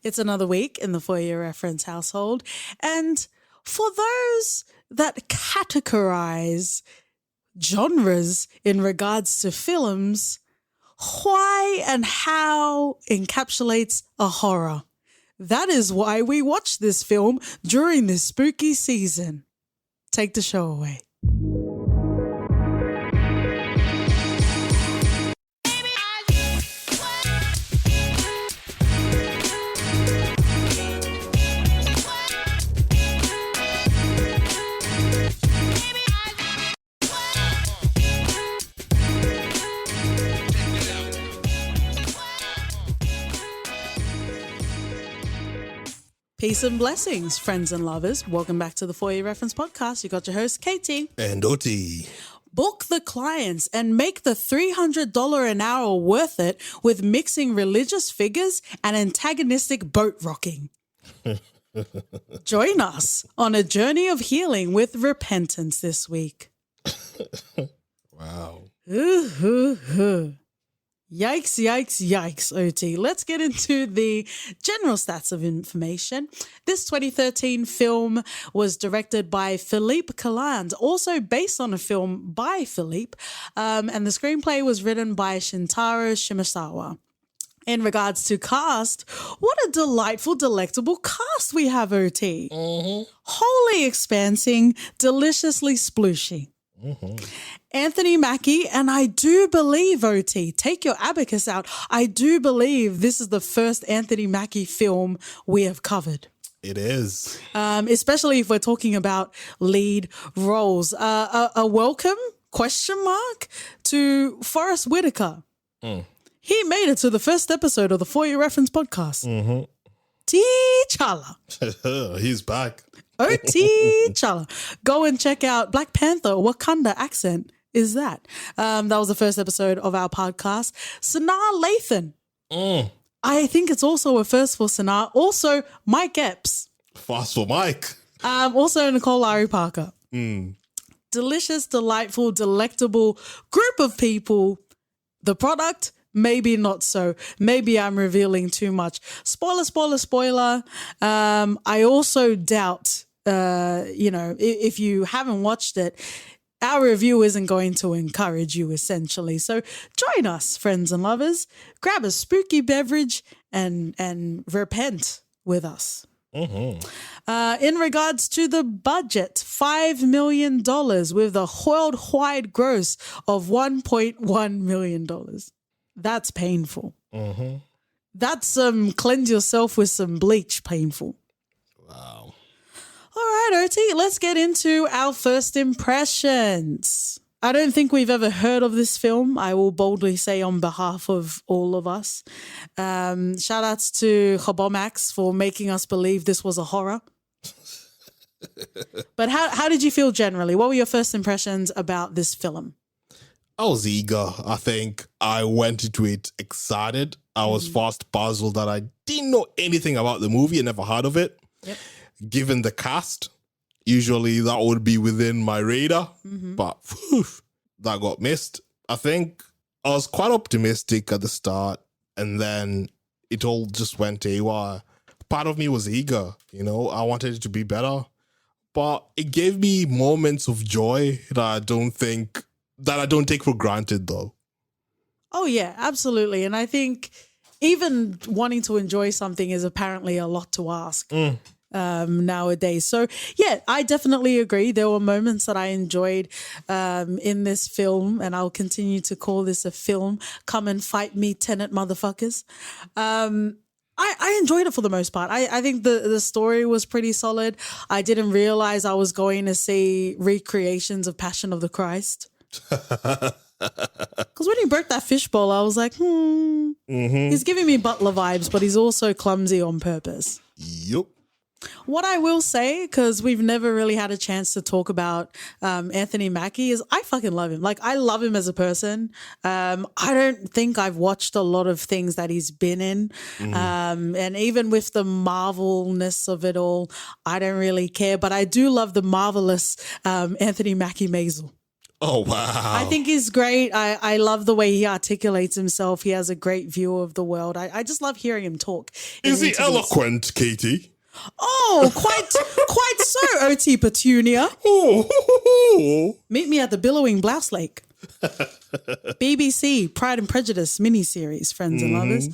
It's another week in the For Your Reference household. And for those that categorize genres in regards to films, why and how encapsulates a horror? That is why we watch this film during this spooky season. Take the show away. Peace and blessings, friends and lovers. Welcome back to the For Your Reference podcast. You got your host, Katie. And Oti. Book the clients and make the $300 an hour worth it with mixing religious figures and antagonistic boat rocking. Join us on a journey of healing with repentance this week. Wow. Yikes, yikes, yikes, OT. Let's get into the general stats of information. This 2013 film was directed by Philippe Caland, also based on a film by Philippe, and the screenplay was written by Shintaro Shimisawa. In regards to cast, what a delightful, delectable cast we have, OT. Wholly expansing, deliciously splooshy. Anthony Mackie, and I do believe, OT, take your abacus out, I do believe this is the first Anthony Mackie film we have covered. It is. Especially if we're talking about lead roles. A welcome, question mark, to Forrest Whitaker. He made it to the first episode of the For Your Reference podcast. T'Challa. He's back. T'Challa. Go and check out Black Panther. Wakanda accent is that? That was the first episode of our podcast. Sanaa Lathan. I think it's also a first for Sanaa. Also, Mike Epps. Fast for Mike. Also, Nicole Lowry Parker. Delicious, delightful, delectable group of people. The product, maybe not so. Maybe I'm revealing too much. Spoiler. I also doubt, if you haven't watched it, our review isn't going to encourage you, essentially. So join us, friends and lovers. Grab a spooky beverage and repent with us. In regards to the budget, $5 million with a worldwide gross of $1.1 million. That's painful. That's cleanse yourself with some bleach painful. Wow. All right, OT, let's get into our first impressions. I don't think we've ever heard of this film. I will boldly say on behalf of all of us. Shout outs to Hobomax for making us believe this was a horror. But how did you feel generally? What were your first impressions about this film? I was eager. I think I went into it excited. I was fast puzzled that I didn't know anything about the movie and never heard of it. Yep. Given the cast, usually that would be within my radar, but that got missed. I think I was quite optimistic at the start, and then it all just went haywire. Part of me was eager, I wanted it to be better, but it gave me moments of joy that I don't take for granted, though. Oh, yeah, absolutely. And I think even wanting to enjoy something is apparently a lot to ask. Nowadays. So yeah, I definitely agree. There were moments that I enjoyed in this film, and I'll continue to call this a film. Come and fight me, Tenet motherfuckers. I enjoyed it for the most part. I think the story was pretty solid. I didn't realize I was going to see recreations of Passion of the Christ. Because when he broke that fishbowl, I was like, he's giving me Butler vibes, but he's also clumsy on purpose. Yup. What I will say, because we've never really had a chance to talk about Anthony Mackie, is I fucking love him. Like, I love him as a person. I don't think I've watched a lot of things that he's been in. And even with the Marvel-ness of it all, I don't really care. But I do love the marvelous Anthony Mackie Maisel. Oh, wow. I think he's great. I love the way he articulates himself. He has a great view of the world. I just love hearing him talk. Is he eloquent, Katie? Oh, quite so, OT Petunia. Oh. Meet me at the Billowing Blouse Lake. BBC Pride and Prejudice miniseries, friends and lovers.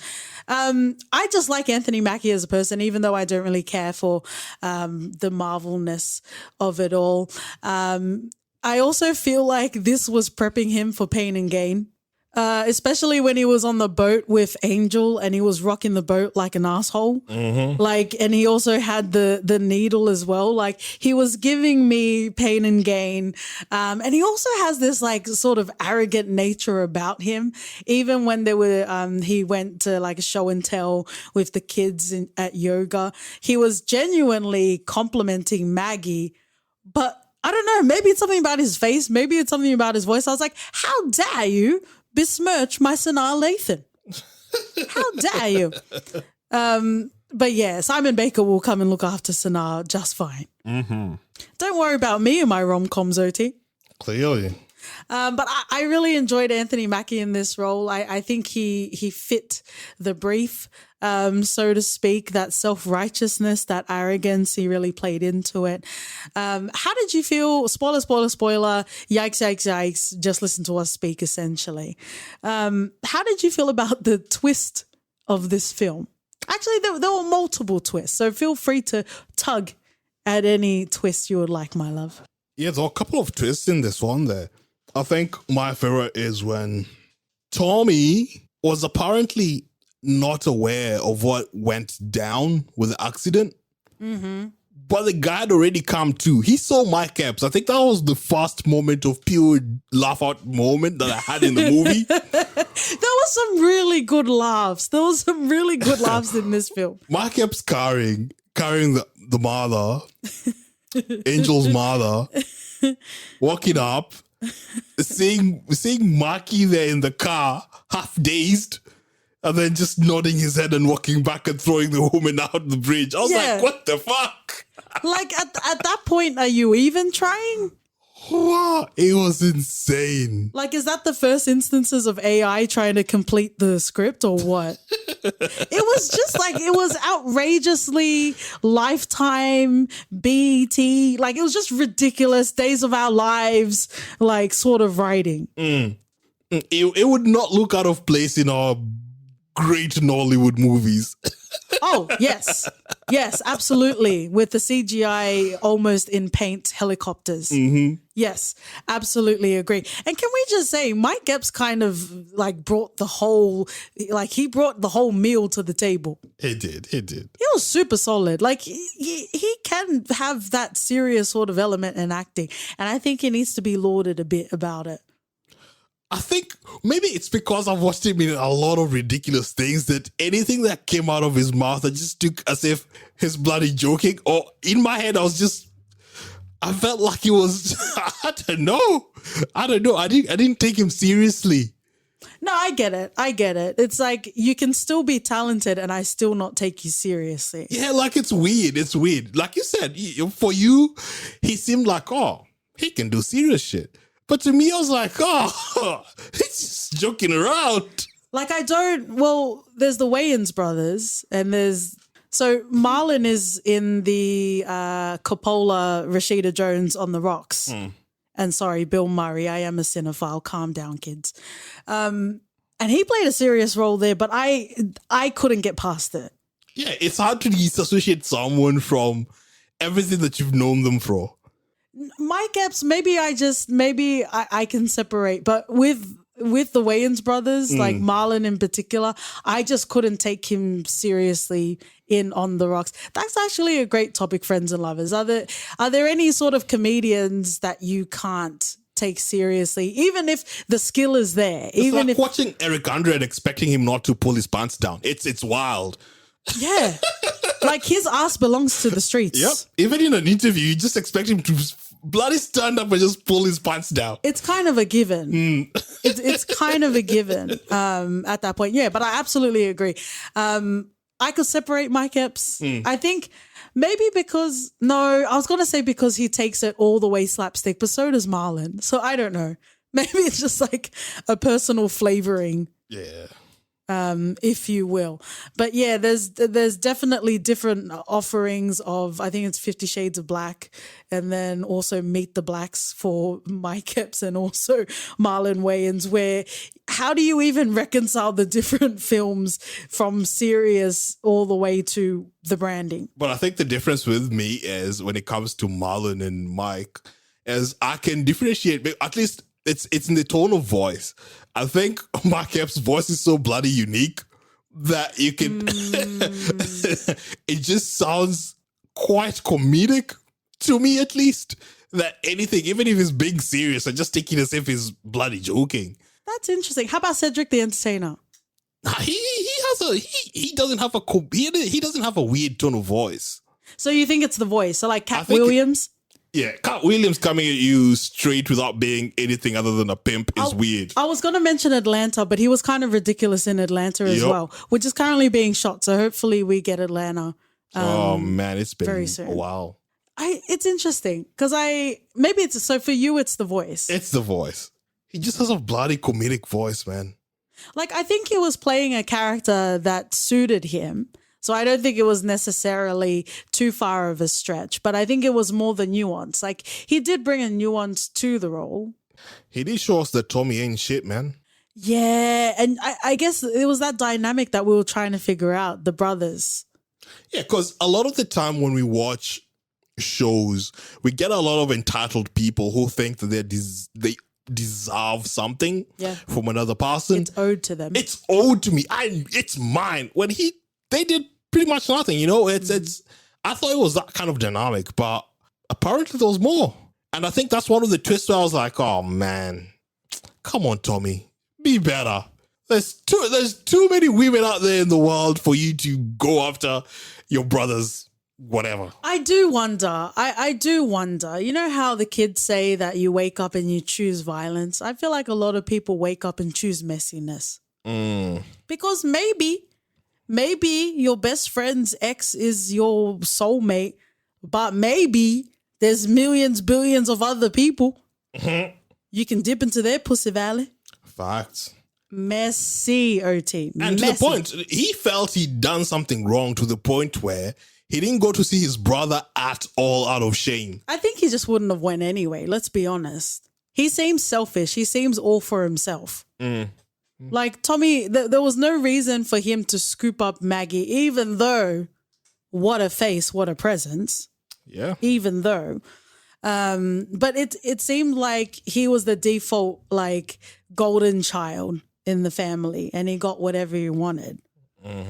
I just like Anthony Mackie as a person, even though I don't really care for the Marvelness of it all. I also feel like this was prepping him for Pain and Gain. Especially when he was on the boat with Angel and he was rocking the boat like an asshole. Like, and he also had the needle as well. Like, he was giving me Pain and Gain. And he also has this like sort of arrogant nature about him. Even when they were, he went to like a show and tell with the kids at yoga, he was genuinely complimenting Maggie, but I don't know, maybe it's something about his face. Maybe it's something about his voice. I was like, how dare you besmirch my Sanaa Lathan? How dare you? But yeah, Simon Baker will come and look after Sanaa just fine. Don't worry about me and my rom-coms, OT. Clearly. But I really enjoyed Anthony Mackie in this role. I think he fit the brief, so to speak. That self-righteousness, that arrogance, he really played into it. How did you feel? Spoiler, yikes, yikes, yikes. Just listen to us speak, essentially. How did you feel about the twist of this film? Actually, there were multiple twists, so feel free to tug at any twist you would like, my love. Yeah, there are a couple of twists in this one there. I think my favorite is when Tommy was apparently not aware of what went down with the accident. But the guy had already come to. He saw Mike Epps. I think that was the first moment of pure laugh out moment that I had in the movie. There was some really good laughs. There was some really good laughs in this film. Mike Epps carrying the mother, Angel's mother, walking up, seeing Marky there in the car, half dazed, and then just nodding his head and walking back and throwing the woman out the bridge. I was like, what the fuck? Like, at that point, are you even trying? Wow, it was insane. Like, is that the first instances of AI trying to complete the script or what? It was just like, it was outrageously Lifetime, BET, like it was just ridiculous, Days of Our Lives, like sort of writing. It would not look out of place in our great Nollywood movies. Oh, yes. Yes, absolutely. With the CGI almost in paint helicopters. Yes, absolutely agree. And can we just say, Mike Epps kind of like brought the whole meal to the table. He did. He was super solid. Like he can have that serious sort of element in acting. And I think he needs to be lauded a bit about it. I think maybe it's because I've watched him in a lot of ridiculous things that anything that came out of his mouth, I just took as if he's bloody joking. Or in my head, I felt like he was, I don't know. I didn't take him seriously. No, I get it. It's like you can still be talented and I still not take you seriously. Yeah, like it's weird. Like you said, for you, he seemed like, he can do serious shit. But to me, I was like, he's just joking around. Like there's the Wayans brothers and so Marlon is in the Coppola, Rashida Jones on the Rocks. And sorry, Bill Murray, I am a cinephile. Calm down, kids. And he played a serious role there, but I couldn't get past it. Yeah, it's hard to disassociate someone from everything that you've known them for. Mike Epps, maybe I can separate, but with the Wayans brothers, like Marlon in particular, I just couldn't take him seriously in On the Rocks. That's actually a great topic, friends and lovers. Are there any sort of comedians that you can't take seriously, even if the skill is there? It's even like watching Eric Andre and expecting him not to pull his pants down. It's wild. Yeah. Like his ass belongs to the streets. Yep. Even in an interview, you just expect him to bloody stand up and just pull his pants down. It's kind of a given. It's kind of a given at that point. Yeah, but I absolutely agree. I could separate Mike Epps. I think maybe because I was gonna say because he takes it all the way slapstick, but so does Marlon. So I don't know. Maybe it's just like a personal flavoring. Yeah. If you will. But yeah, there's definitely different offerings of, I think it's 50 Shades of Black, and then also Meet the Blacks for Mike Epps and also Marlon Wayans, where how do you even reconcile the different films from serious all the way to the branding? But I think the difference with me is when it comes to Marlon and Mike is I can differentiate, at least it's in the tone of voice. I think Mike Epps' voice is so bloody unique that you can, it just sounds quite comedic to me, at least, that anything, even if it's being serious, I just take it as if he's bloody joking. That's interesting. How about Cedric the Entertainer? He doesn't have a weird tone of voice. So you think it's the voice? So like Cat Williams? Cat Williams coming at you straight without being anything other than a pimp is weird. I was going to mention Atlanta, but he was kind of ridiculous in Atlanta as well, which is currently being shot. So hopefully we get Atlanta. Oh man, it's been very soon. A while. It's interesting because so for you it's the voice. It's the voice. He just has a bloody comedic voice, man. Like I think he was playing a character that suited him. So I don't think it was necessarily too far of a stretch, but I think it was more the nuance. Like he did bring a nuance to the role. He did show us that Tommy ain't shit, man. Yeah, and I guess it was that dynamic that we were trying to figure out, the brothers. Yeah, because a lot of the time when we watch shows, we get a lot of entitled people who think that they deserve something from another person. It's owed to them. It's owed to me. It's mine. When they did pretty much nothing, it's I thought it was that kind of dynamic, but apparently there was more. And I think that's one of the twists where I was like, oh man, come on, Tommy, be better. There's too many women out there in the world for you to go after your brothers, whatever. I do wonder. I do wonder. You know how the kids say that you wake up and you choose violence? I feel like a lot of people wake up and choose messiness. Because maybe your best friend's ex is your soulmate, but maybe there's millions, billions of other people. You can dip into their pussy valley. Facts. Messy, OT. And to the point, he felt he'd done something wrong to the point where he didn't go to see his brother at all out of shame. I think he just wouldn't have went anyway, let's be honest. He seems selfish. He seems all for himself. Like Tommy, there was no reason for him to scoop up Maggie, even though, what a face, what a presence. Yeah. Even though. But it seemed like he was the default, like, golden child in the family, and he got whatever he wanted.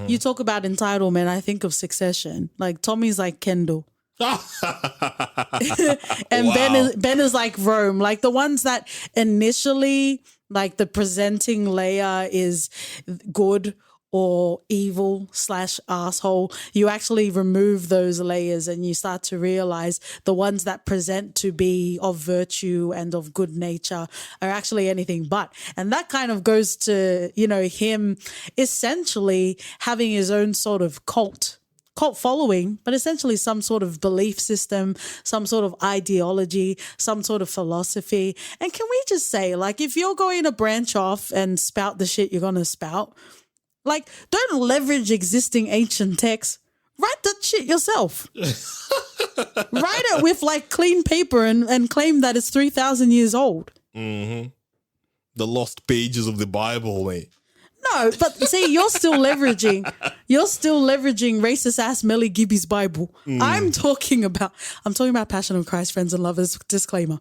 You talk about entitlement, I think of Succession. Like, Tommy's like Kendall. And wow. Ben is like Rome. Like, the ones that initially, like, the presenting layer is good or evil / asshole, you actually remove those layers and you start to realize the ones that present to be of virtue and of good nature are actually anything but. And that kind of goes to, him essentially having his own sort of cult following, but essentially some sort of belief system, some sort of ideology, some sort of philosophy. And can we just say, like, if you're going to branch off and spout the shit you're going to spout, like, don't leverage existing ancient texts. Write that shit yourself. Write it with, like, clean paper and claim that it's 3,000 years old. The lost pages of the Bible, mate. No, but see, you're still leveraging racist ass Melly Gibby's Bible. I'm talking about Passion of Christ, friends and lovers, disclaimer.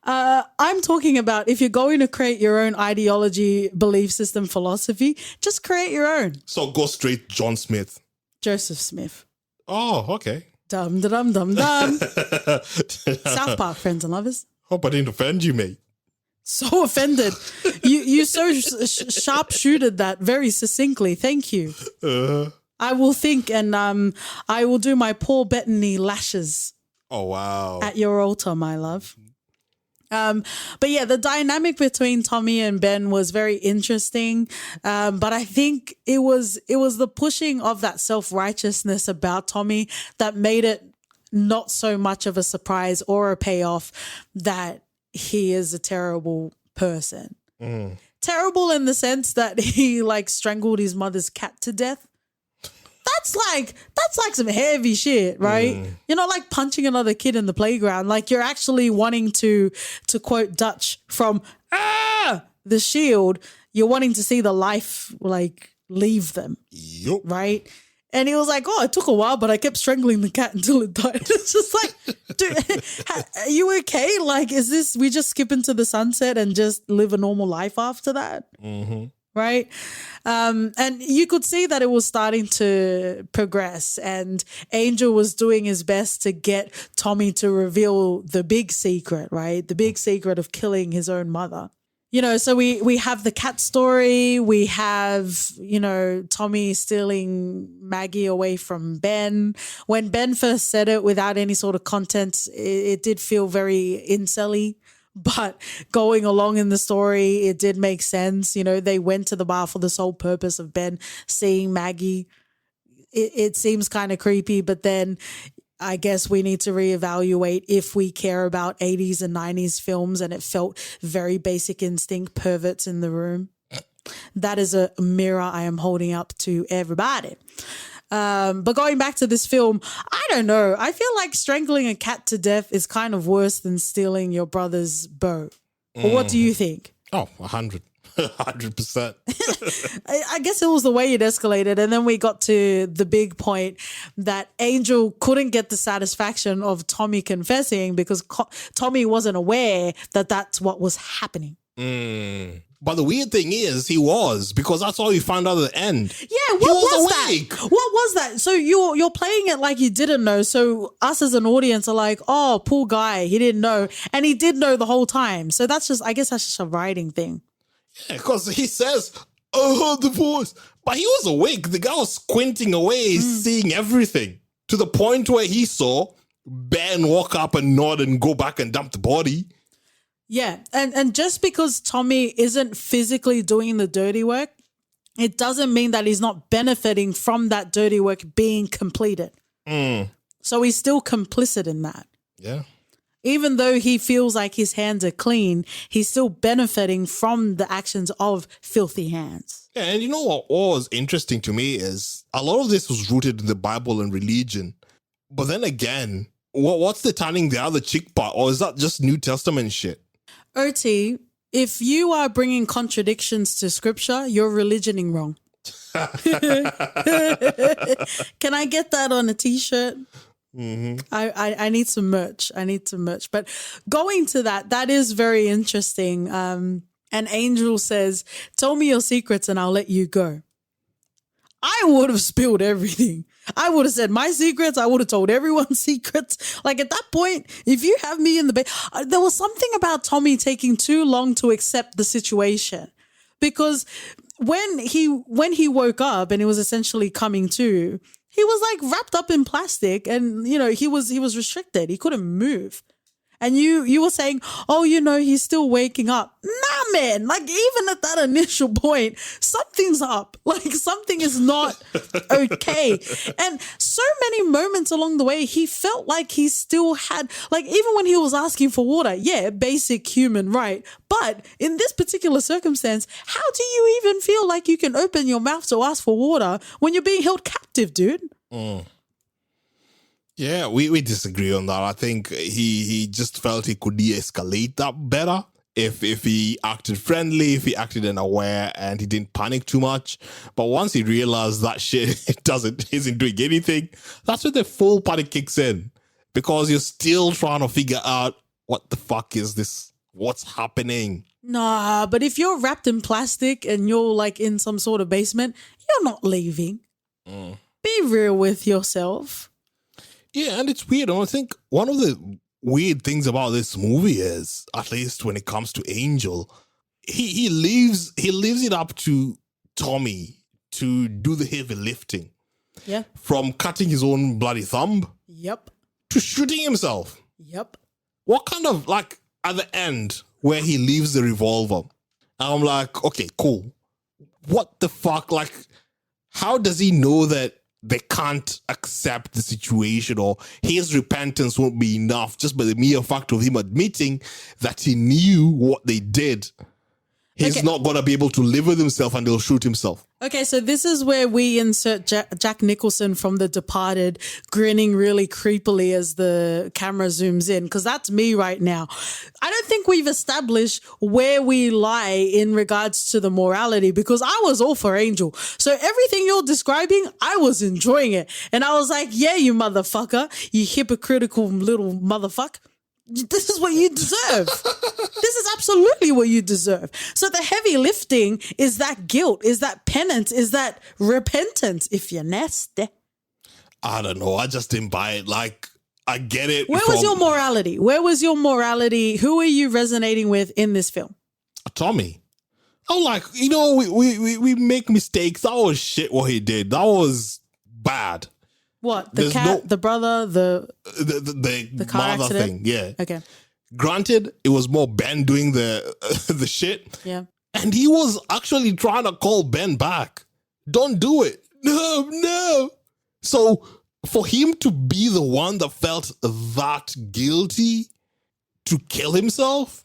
I'm talking about if you're going to create your own ideology, belief system, philosophy, just create your own. So go straight John Smith. Joseph Smith. Oh, okay. Dum, dum, dum, dum. South Park, friends and lovers. Hope I didn't offend you, mate. So offended. You so sharp-shooted that very succinctly. Thank you. I will think and I will do my Paul Bettany lashes. Oh, wow. At your altar, my love. But yeah, the dynamic between Tommy and Ben was very interesting. But I think it was the pushing of that self-righteousness about Tommy that made it not so much of a surprise or a payoff that he is a terrible person. Terrible in the sense that he like strangled his mother's cat to death. That's like some heavy shit, right? You're not like punching another kid in the playground. Like you're actually wanting to quote Dutch from The Shield, you're wanting to see the life like leave them. Yup. Right? And he was like, oh, it took a while, but I kept strangling the cat until it died. It's just like, dude, are you okay? Like, is this, we just skip into the sunset and just live a normal life after that? Right? And you could see that it was starting to progress, and Angel was doing his best to get Tommy to reveal the big secret, right? The big secret of killing his own mother. You know, so we have the cat story. We have, you know, Tommy stealing Maggie away from Ben. When Ben first said it without any sort of content, it did feel very incel-y. But going along in the story, it did make sense. You know, they went to the bar for the sole purpose of Ben seeing Maggie. It seems kind of creepy, but then I guess we need to reevaluate if we care about 80s and 90s films, and it felt very Basic Instinct, perverts in the room. That is a mirror I am holding up to everybody. But going back to this film, I don't know. I feel like strangling a cat to death is kind of worse than stealing your brother's bow. But what do you think? Oh, 100%. I guess it was the way it escalated. And then we got to the big point that Angel couldn't get the satisfaction of Tommy confessing because Tommy wasn't aware that that's what was happening. But the weird thing is he was, because that's all you found out at the end. Yeah, what was that? What was that? So you're playing it like you didn't know. So us as an audience are like, oh, poor guy, he didn't know. And he did know the whole time. So that's just, I guess that's just a writing thing. Yeah, because he says, I heard the voice. But he was awake. The guy was squinting away, seeing everything. To the point where he saw Ben walk up and nod and go back and dump the body. Yeah, and just because Tommy isn't physically doing the dirty work, it doesn't mean that he's not benefiting from that dirty work being completed. So he's still complicit in that. Yeah. Even though he feels like his hands are clean, he's still benefiting from the actions of filthy hands. Yeah, and you know what was interesting to me is a lot of this was rooted in the Bible and religion. But then again, what's the turning the other cheek part? Or is that just New Testament shit? OT, if you are bringing contradictions to scripture, you're religioning wrong. Can I get that on a t-shirt? I need some merch. But going to that is very interesting. And Angel says, tell me your secrets and I'll let you go. I would have spilled everything. I would have said my secrets. I would have told everyone's secrets. Like at that point, if you have me in the bed, there was something about Tommy taking too long to accept the situation, because when he woke up and he was essentially coming to, he was like wrapped up in plastic, and you know he was restricted. He couldn't move. And you were saying, oh, you know, he's still waking up. Nah, man. Like, even at that initial point, something's up. Like, something is not okay. And so many moments along the way, he felt like he still had, like, even when he was asking for water, yeah, basic human right. But in this particular circumstance, how do you even feel like you can open your mouth to ask for water when you're being held captive, dude? Yeah, we disagree on that. I think he just felt he could de-escalate that better if he acted friendly, if he acted unaware, and he didn't panic too much. But once he realized that shit isn't doing anything, that's when the full panic kicks in, because you're still trying to figure out what the fuck is this? What's happening? Nah, but if you're wrapped in plastic and you're like in some sort of basement, you're not leaving. Be real with yourself. Yeah, and it's weird. And I think one of the weird things about this movie is, at least when it comes to Angel, he leaves it up to Tommy to do the heavy lifting. Yeah. From cutting his own bloody thumb. Yep. To shooting himself. Yep. What kind of, like, at the end where he leaves the revolver, I'm like, okay, cool. What the fuck? Like, how does he know that they can't accept the situation, or his repentance won't be enough just by the mere fact of him admitting that he knew what they did? He's not going to be able to live with himself and he'll shoot himself. Okay, so this is where we insert Jack Nicholson from The Departed grinning really creepily as the camera zooms in, because that's me right now. I don't think we've established where we lie in regards to the morality, because I was all for Angel. So everything you're describing, I was enjoying it. And I was like, yeah, you motherfucker, you hypocritical little motherfucker. This is what you deserve. This is absolutely what you deserve. So the heavy lifting is that guilt, is that penance, is that repentance, if you're nasty. I don't know. I just didn't buy it. Like, I get it. Where was your morality? Where was your morality? Who are you resonating with in this film? Tommy. I'm like, we make mistakes. That was shit what he did. That was bad. What? The cat, the brother, the car mother accident? thing. Yeah. Okay. Granted, it was more Ben doing the shit. Yeah. And he was actually trying to call Ben back. Don't do it. No. So for him to be the one that felt that guilty to kill himself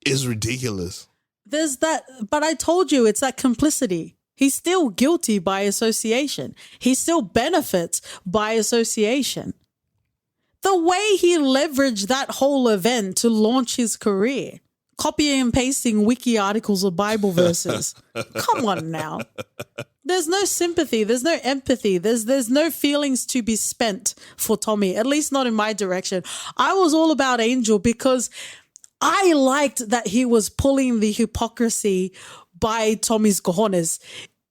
is ridiculous. There's that, but I told you it's that complicity. He's still guilty by association. He still benefits by association. The way he leveraged that whole event to launch his career, copying and pasting wiki articles of Bible verses. Come on now. There's no sympathy. There's no empathy. There's no feelings to be spent for Tommy, at least not in my direction. I was all about Angel because I liked that he was pulling the hypocrisy by Tommy's cojones.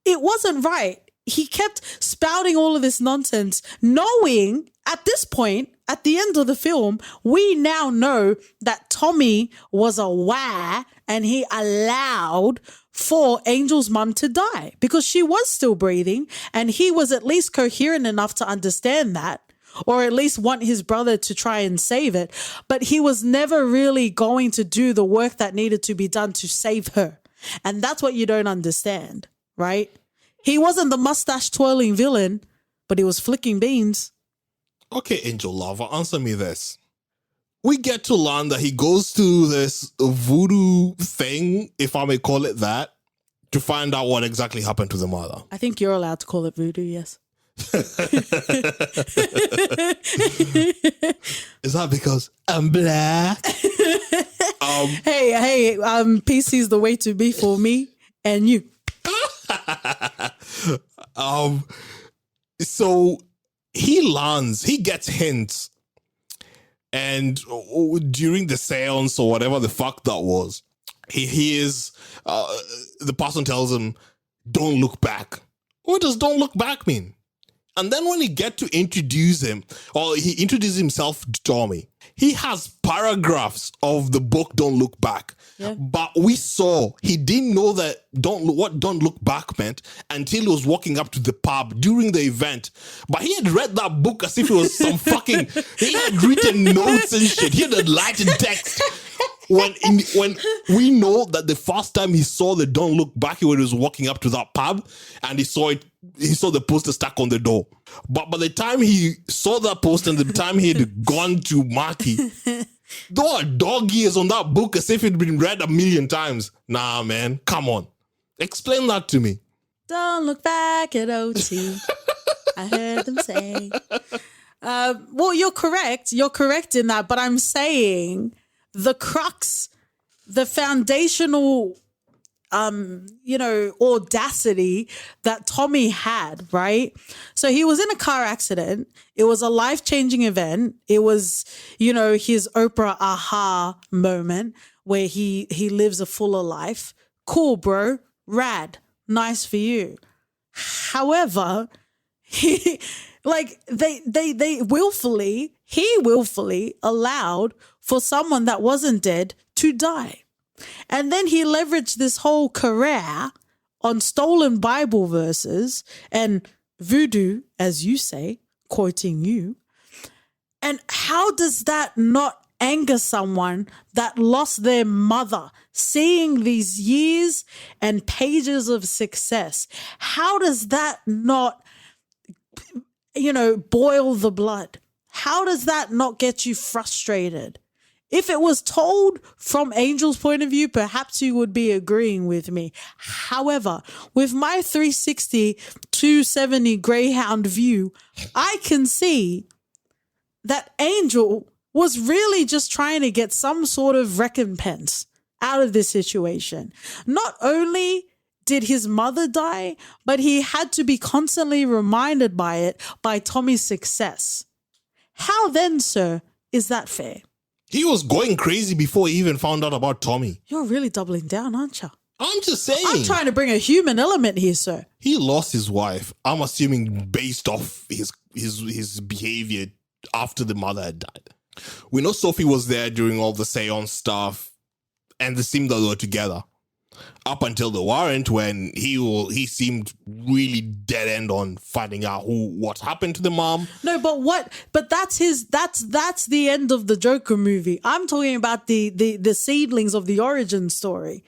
It wasn't right. He kept spouting all of this nonsense, knowing at this point, at the end of the film, we now know that Tommy was aware and he allowed for Angel's mum to die because she was still breathing and he was at least coherent enough to understand that, or at least want his brother to try and save it. But he was never really going to do the work that needed to be done to save her. And that's what you don't understand, right? He wasn't the mustache twirling villain, but he was flicking beans. Okay, Angel Lover, answer me this. We get to learn that he goes to this voodoo thing, if I may call it that, to find out what exactly happened to the mother. I think you're allowed to call it voodoo, yes. Is that because I'm black? Hey, PC's the way to be for me and you. So he learns, he gets hints, and during the seance or whatever the fuck that was, he hears the person tells him, "Don't look back." What does "don't look back" mean? And then when he get to introduce him, or he introduces himself to Tommy, he has paragraphs of the book Don't Look Back. Yeah. But we saw he didn't know that what Don't Look Back meant until he was walking up to the pub during the event. But he had read that book as if it was some fucking, he had written notes and shit. He had enlightened text. When we know that the first time he saw the Don't Look Back, when he was walking up to that pub and he saw the poster stuck on the door. But by the time he saw that poster and the time he had gone to Marky, there were dog ears on that book as if it had been read 1,000,000 times. Nah, man, come on. Explain that to me. Don't look back at OT. I heard them say. Well, you're correct. You're correct in that. But I'm saying the crux, the foundational, audacity that Tommy had, right? So he was in a car accident. It was a life-changing event. It was, his Oprah aha moment where he lives a fuller life. Cool, bro. Rad. Nice for you. However, he willfully allowed for someone that wasn't dead to die. And then he leveraged this whole career on stolen Bible verses and voodoo, as you say, quoting you. And how does that not anger someone that lost their mother, seeing these years and pages of success? How does that not, boil the blood? How does that not get you frustrated? If it was told from Angel's point of view, perhaps you would be agreeing with me. However, with my 360, 270 Greyhound view, I can see that Angel was really just trying to get some sort of recompense out of this situation. Not only did his mother die, but he had to be constantly reminded by it by Tommy's success. How then, sir, is that fair? He was going crazy before he even found out about Tommy. You're really doubling down, aren't you? I'm just saying. I'm trying to bring a human element here, sir. He lost his wife. I'm assuming based off his behavior after the mother had died. We know Sophie was there during all the seance stuff, and they seemed that they were together. Up until the warrant, when he seemed really dead end on finding out what happened to the mom. No, but that's the end of the Joker movie. I'm talking about the seedlings of the origin story.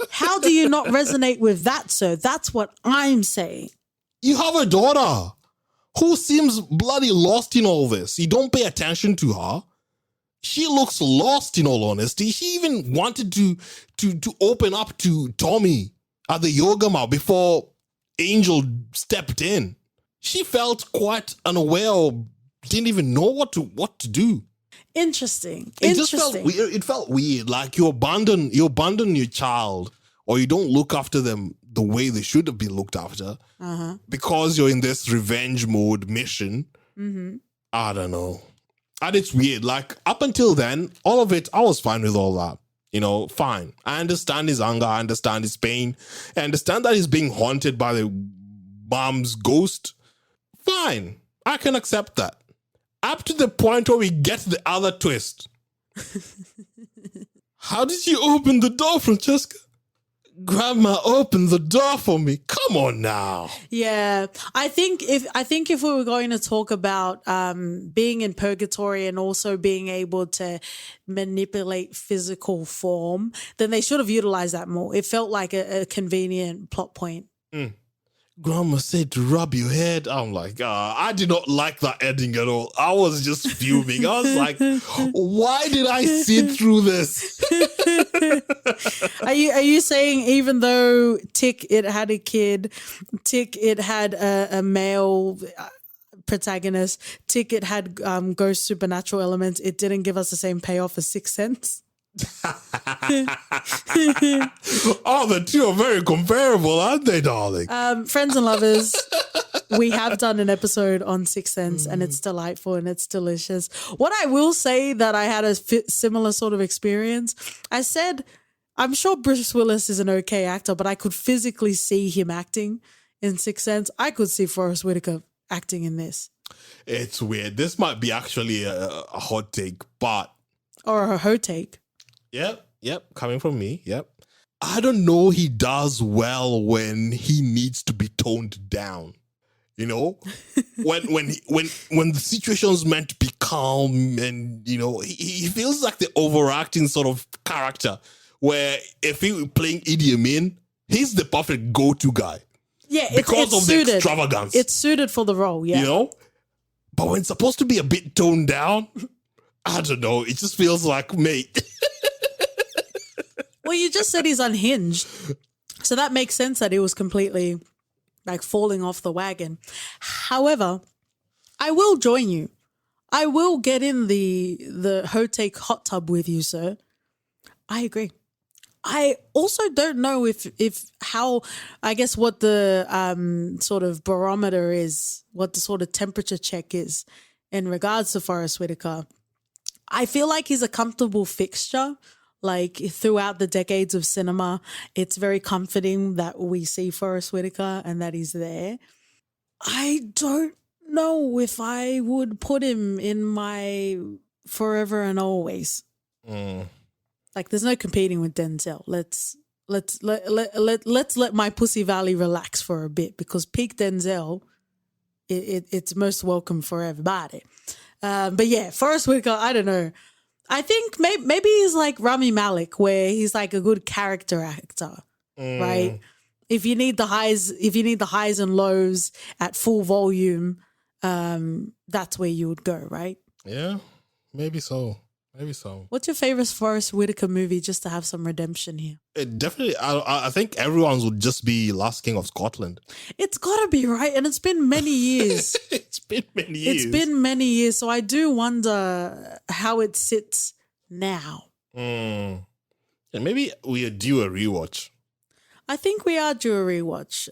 How do you not resonate with that, sir? That's what I'm saying. You have a daughter who seems bloody lost in all this. You don't pay attention to her. She looks lost, in all honesty. She even wanted to open up to Tommy at the yoga mat before Angel stepped in. She felt quite unaware or didn't even know what to do. Interesting. Just felt weird. It felt weird. Like you abandon your child, or you don't look after them the way they should have been looked after because you're in this revenge mode mission. Mm-hmm. I don't know. And it's weird. Like, up until then, all of it, I was fine with all that. Fine. I understand his anger. I understand his pain. I understand that he's being haunted by the mom's ghost. Fine. I can accept that. Up to the point where we get the other twist. How did you open the door, Francesca? Grandma opened the door for me. Come on now. Yeah, I think if we were going to talk about being in purgatory and also being able to manipulate physical form, then they should have utilized that more. It felt like a convenient plot point. Grandma said to rub your head. I'm like, I did not like that ending at all. I was just fuming. I was like, why did I sit through this? Are you saying even though Tick, it had a kid, Tick, it had a male protagonist, Tick, it had ghost supernatural elements, it didn't give us the same payoff as Sixth Sense? Oh, the two are very comparable, aren't they, darling? Friends and lovers, we have done an episode on Sixth Sense and it's delightful and it's delicious. What I will say that I had a similar sort of experience, I said, I'm sure Bruce Willis is an okay actor, but I could physically see him acting in Sixth Sense. I could see Forrest Whitaker acting in this. It's weird. This might be actually a hot take, but... Or a hot take. Yep. Coming from me. Yep. I don't know. He does well when he needs to be toned down. When the situation's meant to be calm, and he feels like the overacting sort of character. Where if he were playing Idi Amin, he's the perfect go-to guy. Yeah, because it's of suited. the extravagance. It's suited for the role. Yeah. But when it's supposed to be a bit toned down, I don't know. It just feels like, mate. Well, you just said he's unhinged. So that makes sense that he was completely falling off the wagon. However, I will join you. I will get in the hot-take hot tub with you, sir. I agree. I also don't know if how, I guess what the sort of barometer is, what the sort of temperature check is in regards to Forrest Whitaker. I feel like he's a comfortable fixture. Like throughout the decades of cinema, it's very comforting that we see Forrest Whitaker and that he's there. I don't know if I would put him in my forever and always. Like there's no competing with Denzel. Let's let my Pussy Valley relax for a bit, because peak Denzel, it's most welcome for everybody. But yeah, Forrest Whitaker, I don't know. I think maybe he's like Rami Malek, where he's like a good character actor, right? If you need the highs and lows at full volume, that's where you would go, right? Yeah, maybe so. Maybe so. What's your favorite Forrest Whitaker movie, just to have some redemption here? It definitely, I think everyone's would just be Last King of Scotland. It's got to be, right? And it's been many years. It's been many years. So I do wonder how it sits now. Yeah, maybe we do a rewatch. I think we are due a rewatch.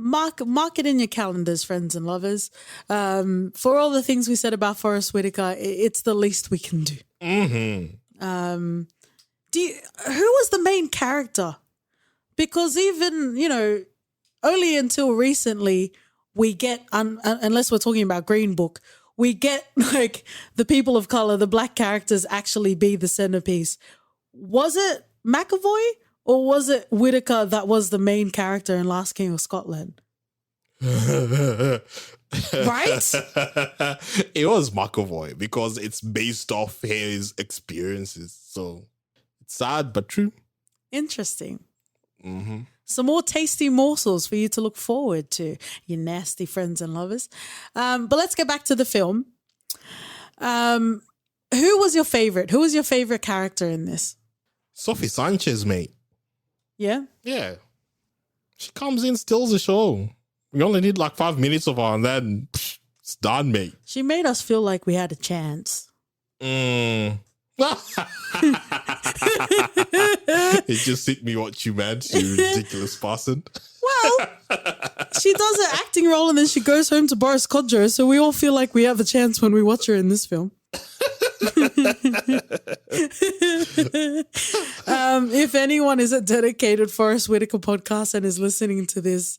Mark it in your calendars, friends and lovers. For all the things we said about Forrest Whitaker, it's the least we can do. Mm-hmm. Who was the main character? Because even, only until recently we get, unless we're talking about Green Book, we get like the people of color, the black characters actually be the centerpiece. Was it McAvoy? Or was it Whitaker that was the main character in Last King of Scotland? Right? It was McAvoy because it's based off his experiences. So it's sad but true. Interesting. Mm-hmm. Some more tasty morsels for you to look forward to, you nasty friends and lovers. But let's get back to the film. Who was your favorite? Who was your favorite character in this? Sophie Sanchez, mate. Yeah? Yeah. She comes in, steals the show. We only need like 5 minutes of her and then it's done, mate. She made us feel like we had a chance. It just hit me what you meant, you ridiculous person. Well, she does an acting role and then she goes home to Boris Kodjoe, so we all feel like we have a chance when we watch her in this film. If anyone is a dedicated Forrest Whitaker podcast and is listening to this,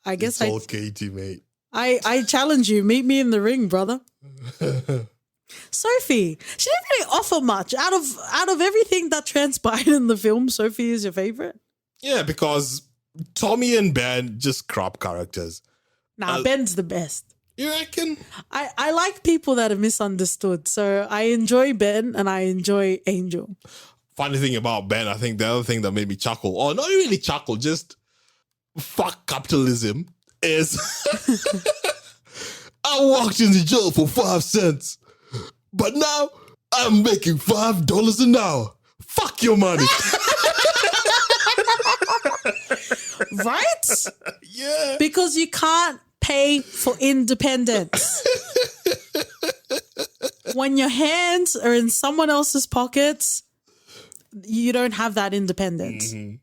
I guess it's all Katie, mate. I challenge you. Meet me in the ring, brother. Sophie, she didn't really offer much out of everything that transpired in the film. Sophie is your favorite? Yeah, because Tommy and Ben just crap characters. Nah, Ben's the best. You reckon? I like people that are misunderstood. So I enjoy Ben and I enjoy Angel. Funny thing about Ben, I think the other thing that made me chuckle, or not really chuckle, just fuck capitalism, is I walked into jail for 5 cents, but now I'm making $5 an hour. Fuck your money. Right? Yeah. Because you can't pay for independence. When your hands are in someone else's pockets, you don't have that independence. Mm-hmm.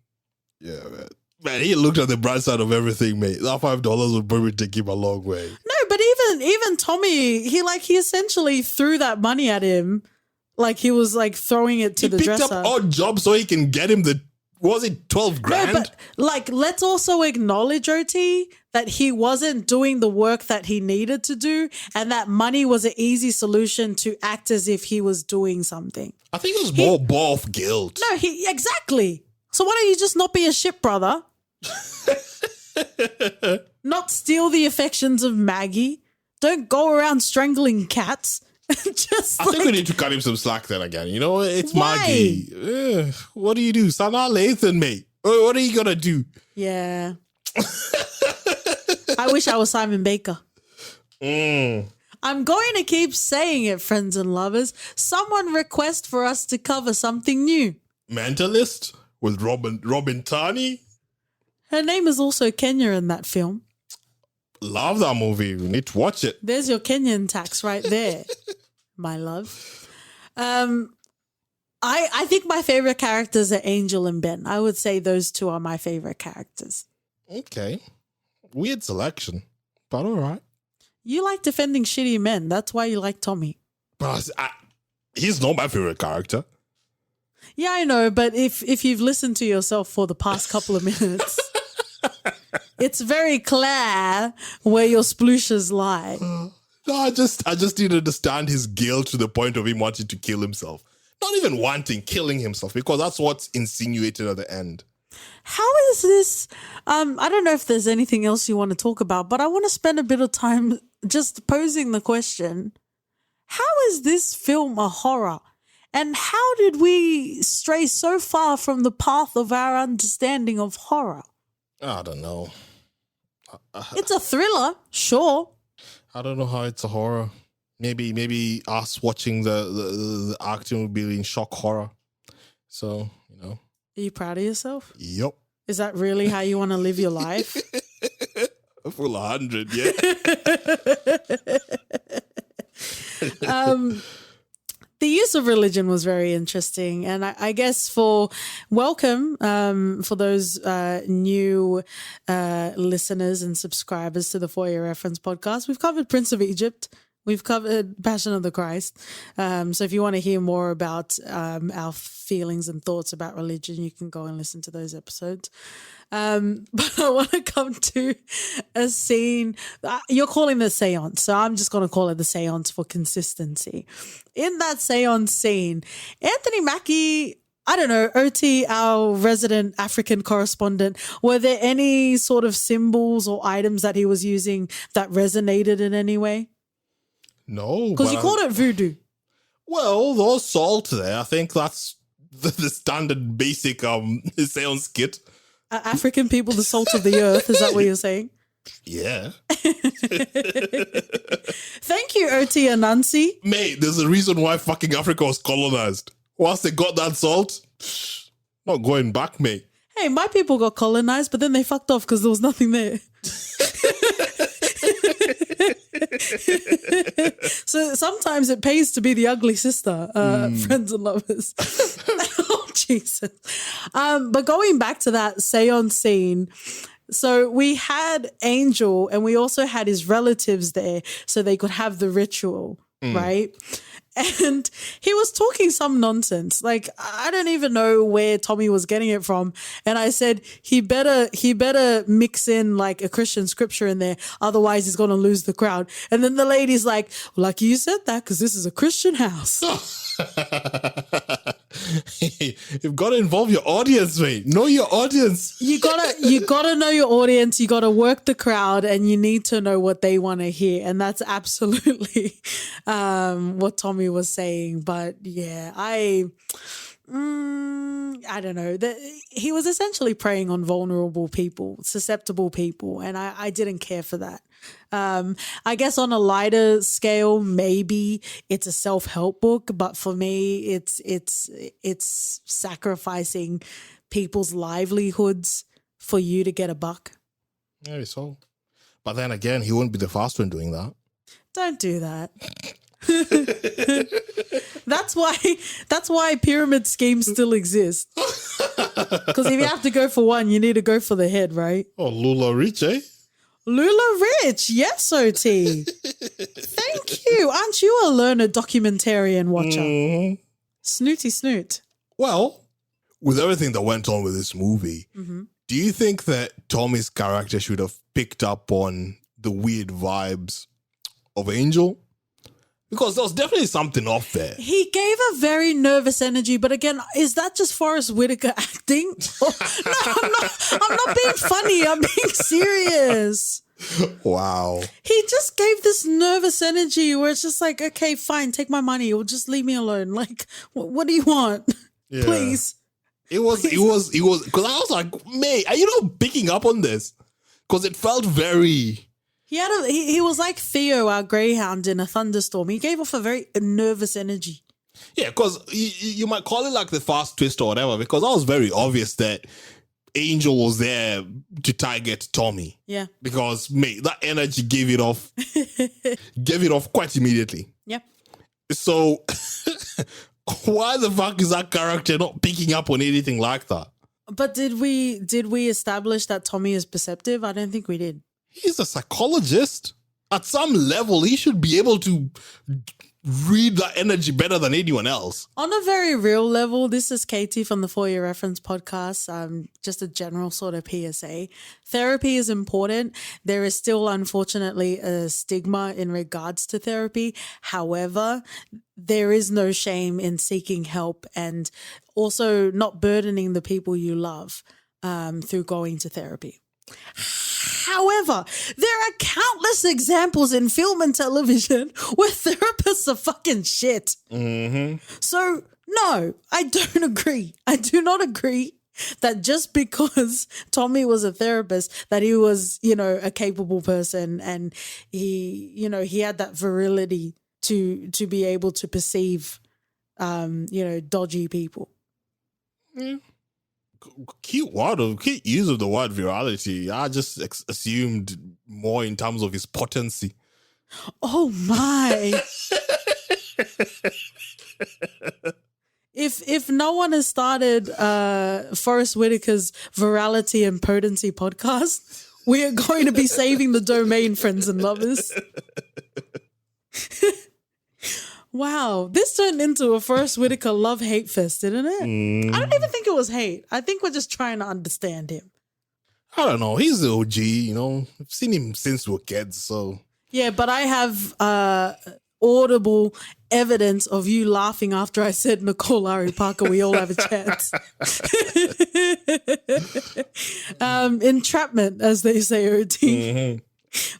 Yeah, man. Man, he looked at the bright side of everything, mate. That $5 would probably take him a long way. No, but even Tommy, he essentially threw that money at him, like he was like throwing it to the dresser. He picked up odd jobs so he can get him the, was it 12 grand? No, but like, let's also acknowledge, OT, that he wasn't doing the work that he needed to do, and that money was an easy solution to act as if he was doing something. I think it was more ball of guilt. No, exactly. So why don't you just not be a shit brother? Not steal the affections of Maggie. Don't go around strangling cats. I think we need to cut him some slack then again. You know, it's why? Maggie. What do you do? Sana Lathan, mate. What are you going to do? Yeah. I wish I was Simon Baker. I'm going to keep saying it, friends and lovers. Someone request for us to cover something new. Mentalist with Robin Tani. Her name is also Kenya in that film. Love that movie. We need to watch it. There's your Kenyan tax right there, my love. I think my favorite characters are Angel and Ben. I would say those two are my favorite characters. Okay. Weird selection, but all right. You like defending shitty men. That's why you like Tommy. But he's not my favorite character. Yeah, I know. But if you've listened to yourself for the past couple of minutes, it's very clear where your splooshes lie. No, I just need to understand his guilt to the point of him wanting to kill himself. Not even wanting, killing himself, because that's what's insinuated at the end. How is this? I don't know if there's anything else you want to talk about, but I want to spend a bit of time just posing the question. how is this film a horror? And how did we stray so far from the path of our understanding of horror? I don't know. It's a thriller, sure. I don't know how it's a horror. Maybe us watching the acting would be in shock horror. So, Are you proud of yourself? Yup. Is that really how you want to live your life? A full 100, yeah. The use of religion was very interesting. And I guess for those new listeners and subscribers to the For Your Reference podcast, we've covered Prince of Egypt. We've covered Passion of the Christ. So if you want to hear more about our feelings and thoughts about religion, you can go and listen to those episodes. But I want to come to a scene. You're calling it a seance, so I'm just going to call it the seance for consistency. In that seance scene, Anthony Mackie, I don't know, OT, our resident African correspondent, were there any sort of symbols or items that he was using that resonated in any way? No. Because you called it voodoo. Well, those salt there, I think that's the standard basic seance kit. African people, the salt of the earth. Is that what you're saying? Yeah. Thank you, OT Anansi. Mate, there's a reason why fucking Africa was colonized. Once they got that salt, not going back, mate. Hey, my people got colonized, but then they fucked off because there was nothing there. So sometimes it pays to be the ugly sister, friends and lovers. Oh, Jesus. But going back to that seance scene, so we had Angel and we also had his relatives there so they could have the ritual, right? And he was talking some nonsense. Like, I don't even know where Tommy was getting it from. And I said, he better mix in like a Christian scripture in there. Otherwise he's going to lose the crowd. And then the lady's like, well, lucky you said that because this is a Christian house. You've got to involve your audience, mate. Know your audience. You gotta know your audience. You gotta work the crowd, and you need to know what they want to hear. And that's absolutely what Tommy was saying. But yeah, I don't know. He was essentially preying on vulnerable people, susceptible people, and I didn't care for that. I guess on a lighter scale, maybe it's a self-help book, but for me, it's sacrificing people's livelihoods for you to get a buck. Yeah, so. But then again, he wouldn't be the first one doing that. Don't do that. That's why pyramid schemes still exist. Because if you have to go for one, you need to go for the head, right? Oh, Lula Rich, eh? Lula Rich, yes, OT. Thank you. Aren't you a learned documentarian watcher? Mm-hmm. Snooty snoot. Well, with everything that went on with this movie, do you think that Tommy's character should have picked up on the weird vibes of Angel? Because there was definitely something off there. He gave a very nervous energy, but again, is that just Forrest Whitaker acting? No, I'm not being funny. I'm being serious. Wow. He just gave this nervous energy where it's just like, okay, fine, take my money or just leave me alone. Like, what do you want? Yeah. Please. It was, because I was like, mate, are you not picking up on this? Because it felt very... He was like Theo, our greyhound, in a thunderstorm. He gave off a very nervous energy. Yeah, because you might call it like the fast twist or whatever, because that was very obvious that Angel was there to target Tommy. Yeah. Because, mate, that energy gave it off quite immediately. Yeah. So, why the fuck is that character not picking up on anything like that? But did we establish that Tommy is perceptive? I don't think we did. He's a psychologist. At some level, he should be able to read that energy better than anyone else. On a very real level, this is Katie from the For Your Reference podcast. Just a general sort of PSA. Therapy is important. There is still, unfortunately, a stigma in regards to therapy. However, there is no shame in seeking help and also not burdening the people you love through going to therapy. However, there are countless examples in film and television where therapists are fucking shit. So, no, I don't agree. I do not agree that just because Tommy was a therapist, that he was, a capable person, and he had that virility to be able to perceive, dodgy people. Cute use of the word virality. I just assumed more in terms of his potency. Oh my. If no one has started Forrest Whitaker's virality and potency podcast, we are going to be saving the domain, friends and lovers. Wow, this turned into a Forrest Whitaker love-hate fest, didn't it? I don't even think it was hate. I think we're just trying to understand him. I don't know. He's the OG, I've seen him since we were kids, so... Yeah, but I have audible evidence of you laughing after I said Nicole Ari Parker, we all have a chance. Entrapment, as they say, OT.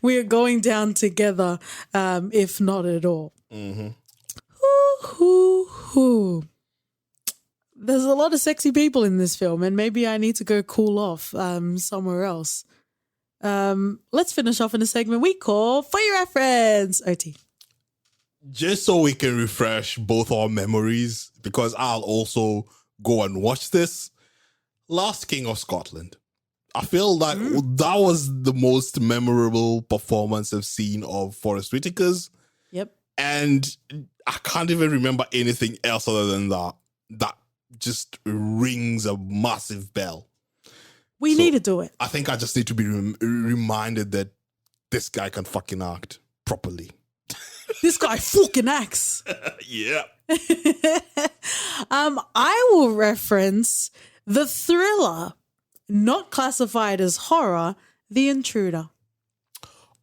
We are going down together, if not at all. There's a lot of sexy people in this film, and maybe I need to go cool off somewhere else. Let's finish off in a segment we call For Your Reference. OT. Just so we can refresh both our memories, because I'll also go and watch this. Last King of Scotland. I feel like that was the most memorable performance I've seen of Forrest Whitaker's. Yep. And I can't even remember anything else other than that. That just rings a massive bell. We need to do it. I think I just need to be reminded that this guy can fucking act properly. This guy fucking acts. Yeah. I will reference the thriller, not classified as horror, The Intruder.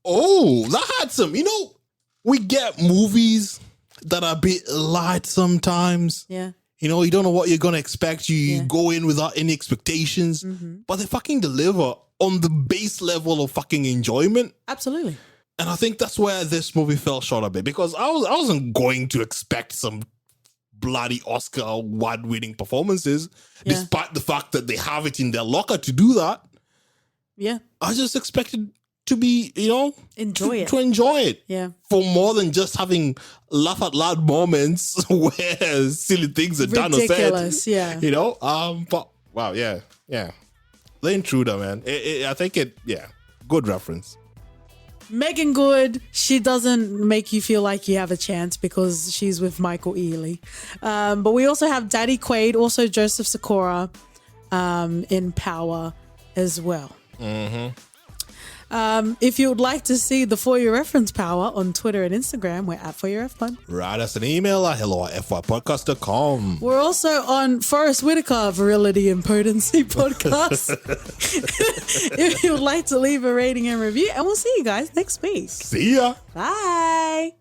Oh, that had some, we get movies that are a bit light sometimes. Yeah. You don't know what you're going to expect. You go in without any expectations, but they fucking deliver on the base level of fucking enjoyment. Absolutely. And I think that's where this movie fell short a bit, because I wasn't going to expect some bloody Oscar award-winning performances, despite the fact that they have it in their locker to do that. Yeah. I just expected to be, enjoy to enjoy it. Yeah. For more than just having laugh out loud moments where silly things are done or said. Ridiculous, yeah. But wow, yeah. The Intruder, man. I think good reference. Megan Good, she doesn't make you feel like you have a chance because she's with Michael Ealy. But we also have Daddy Quaid, also Joseph Sikora in Power as well. If you would like to see the For Your Reference Power on Twitter and Instagram, we're at For Your FPod. Write us an email at hello@fypodcast.com. We're also on Forrest Whitaker Virility and Potency Podcast. If you would like to leave a rating and review, and we'll see you guys next week. See ya. Bye.